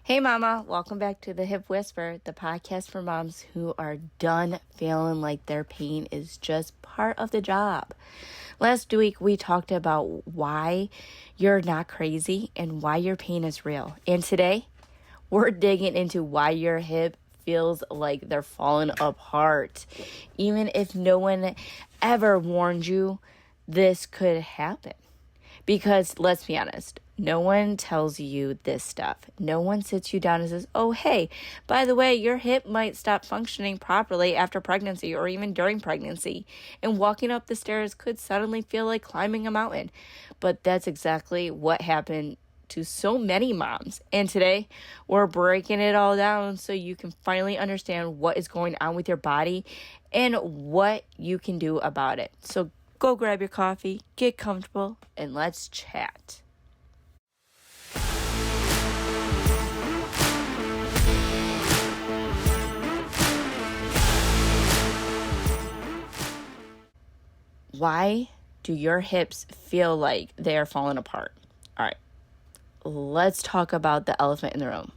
Hey mama, welcome back to the Hip Whisper, the podcast for moms who are done feeling like their pain is just part of the job. Last week we talked about why you're not crazy and why your pain is real. And today we're digging into why your hip feels like they're falling apart. Even if no one ever warned you, this could happen. Because let's be honest, no one tells you this stuff. No one sits you down and says, oh, hey, by the way, your hip might stop functioning properly after pregnancy or even during pregnancy. And walking up the stairs could suddenly feel like climbing a mountain. But that's exactly what happened to so many moms. And today we're breaking it all down so you can finally understand what is going on with your body and what you can do about it. So go grab your coffee, get comfortable, and let's chat. Why do your hips feel like they are falling apart? All right, let's talk about the elephant in the room.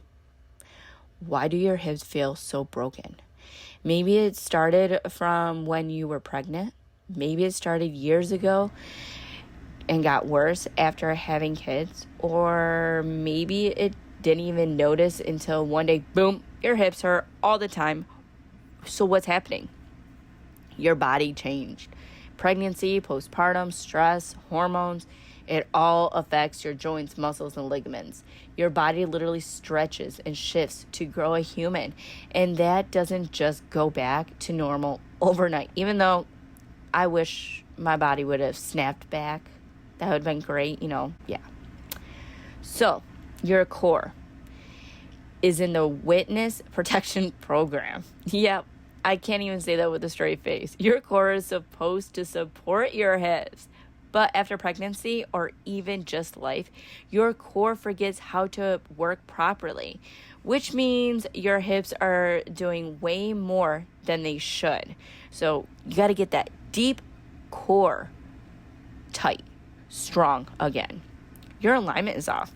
Why do your hips feel so broken? Maybe it started from when you were pregnant. Maybe it started years ago and got worse after having kids. Or maybe it didn't even notice until one day, boom, your hips hurt all the time. So what's happening? Your body changed. Pregnancy, postpartum, stress, hormones, it all affects your joints, muscles, and ligaments. Your body literally stretches and shifts to grow a human. And that doesn't just go back to normal overnight. Even though I wish my body would have snapped back. That would have been great, yeah. So, your core is in the witness protection program. Yep, I can't even say that with a straight face. Your core is supposed to support your hips. But after pregnancy or even just life, your core forgets how to work properly, which means your hips are doing way more than they should. So you got to get that deep core tight, strong again. Your alignment is off.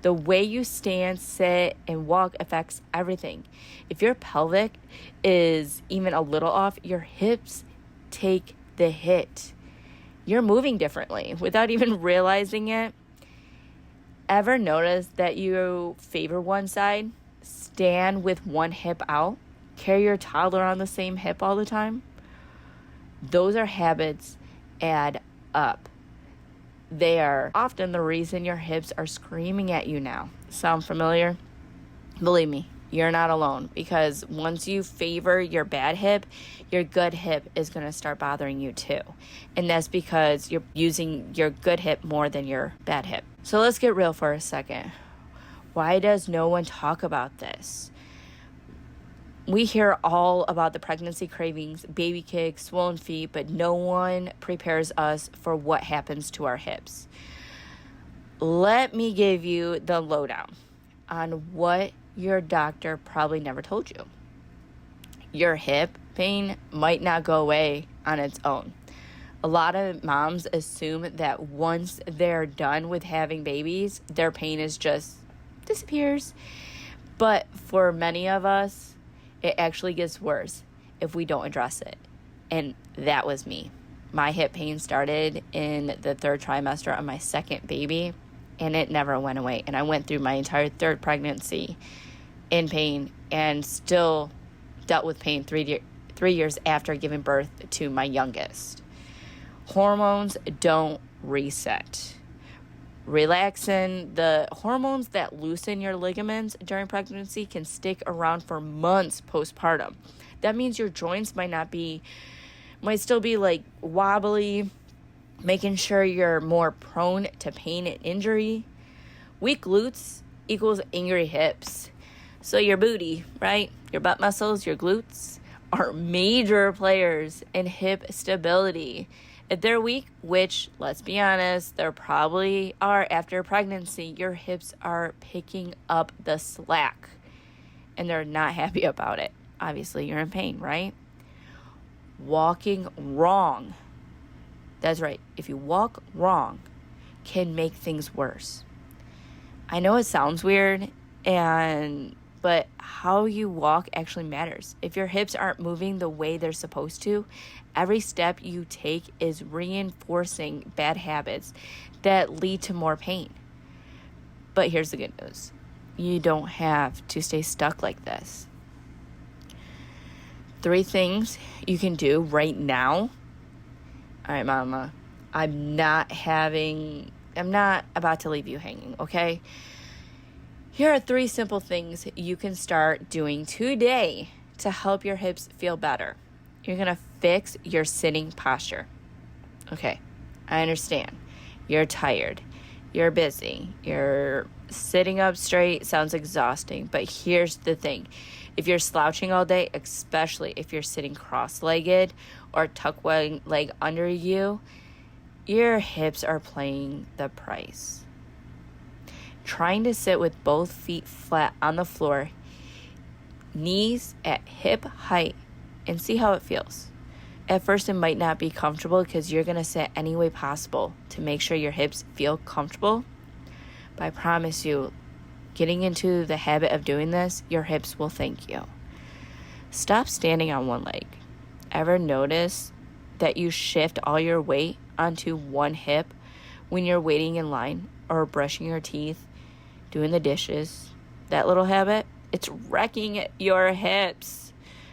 The way you stand, sit, and walk affects everything. If your pelvic is even a little off, your hips take the hit. You're moving differently without even realizing it. Ever notice that you favor one side, stand with one hip out, carry your toddler on the same hip all the time? Those are habits add up. They are often the reason your hips are screaming at you now. Sound familiar? Believe me, you're not alone, because once you favor your bad hip, your good hip is going to start bothering you too. And that's because you're using your good hip more than your bad hip. So let's get real for a second. Why does no one talk about this? We hear all about the pregnancy cravings, baby kicks, swollen feet, but no one prepares us for what happens to our hips. Let me give you the lowdown on what your doctor probably never told you. Your hip pain might not go away on its own. A lot of moms assume that once they're done with having babies, their pain is just disappears. But for many of us, it actually gets worse if we don't address it. And that was me. My hip pain started in the third trimester of my second baby, and it never went away. And I went through my entire third pregnancy in pain and still dealt with pain 3 years after giving birth to my youngest. Hormones don't reset. Relaxin, the hormones that loosen your ligaments during pregnancy, can stick around for months postpartum. That means your joints might still be like wobbly, making sure you're more prone to pain and injury. Weak glutes equals angry hips. So your booty, right? Your butt muscles, your glutes are major players in hip stability. If they're weak, which, let's be honest, there probably are after pregnancy, your hips are picking up the slack and they're not happy about it. Obviously, you're in pain, right? Walking wrong. That's right. If you walk wrong, can make things worse. I know it sounds weird, But how you walk actually matters. If your hips aren't moving the way they're supposed to, every step you take is reinforcing bad habits that lead to more pain. But here's the good news. You don't have to stay stuck like this. 3 things you can do right now. All right, mama, I'm not about to leave you hanging, okay? Here are 3 simple things you can start doing today to help your hips feel better. You're going to fix your sitting posture. Okay, I understand. You're tired. You're busy. You're sitting up straight sounds exhausting, but here's the thing. If you're slouching all day, especially if you're sitting cross-legged or tuck one leg under you, your hips are paying the price. Trying to sit with both feet flat on the floor, knees at hip height, and see how it feels. At first, it might not be comfortable because you're going to sit any way possible to make sure your hips feel comfortable. But I promise you, getting into the habit of doing this, your hips will thank you. Stop standing on one leg. Ever notice that you shift all your weight onto one hip when you're waiting in line or brushing your teeth, doing the dishes? That little habit, it's wrecking your hips.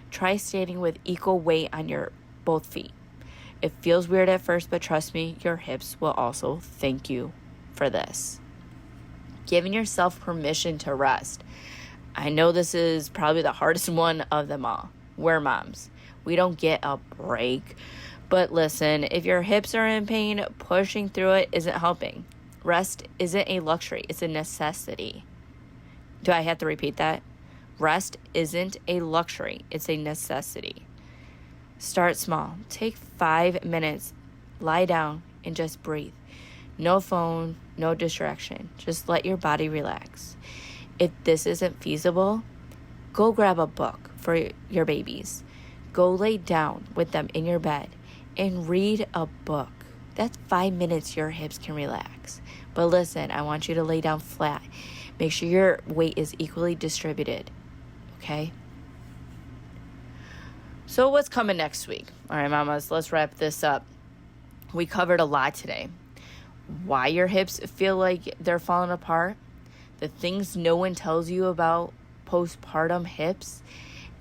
Try standing with equal weight on your both feet. It feels weird at first, but trust me, your hips will also thank you for this. Giving yourself permission to rest. I know this is probably the hardest one of them all. We're moms. We don't get a break. But listen, if your hips are in pain, pushing through it isn't helping. Rest isn't a luxury, it's a necessity. Do I have to repeat that? Rest isn't a luxury, it's a necessity. Start small. Take 5 minutes. Lie down and just breathe. No phone, no distraction. Just let your body relax. If this isn't feasible, go grab a book for your babies. Go lay down with them in your bed and read a book. That's 5 minutes your hips can relax. But listen, I want you to lay down flat. Make sure your weight is equally distributed. Okay? So what's coming next week? All right, mamas, let's wrap this up. We covered a lot today. Why your hips feel like they're falling apart, the things no one tells you about postpartum hips,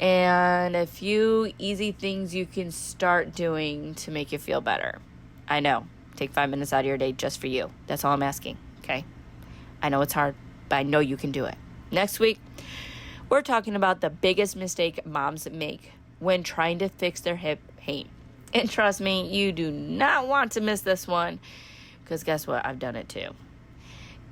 and a few easy things you can start doing to make you feel better. I know. Take 5 minutes out of your day just for you. That's all I'm asking, okay? I know it's hard, but I know you can do it. Next week, we're talking about the biggest mistake moms make when trying to fix their hip pain. And trust me, you do not want to miss this one, because guess what? I've done it too.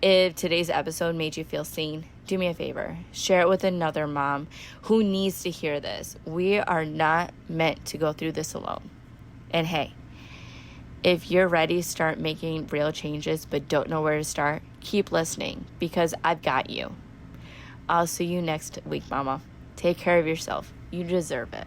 If today's episode made you feel seen, do me a favor. Share it with another mom who needs to hear this. We are not meant to go through this alone. And hey, if you're ready to start making real changes but don't know where to start, keep listening because I've got you. I'll see you next week, mama. Take care of yourself. You deserve it.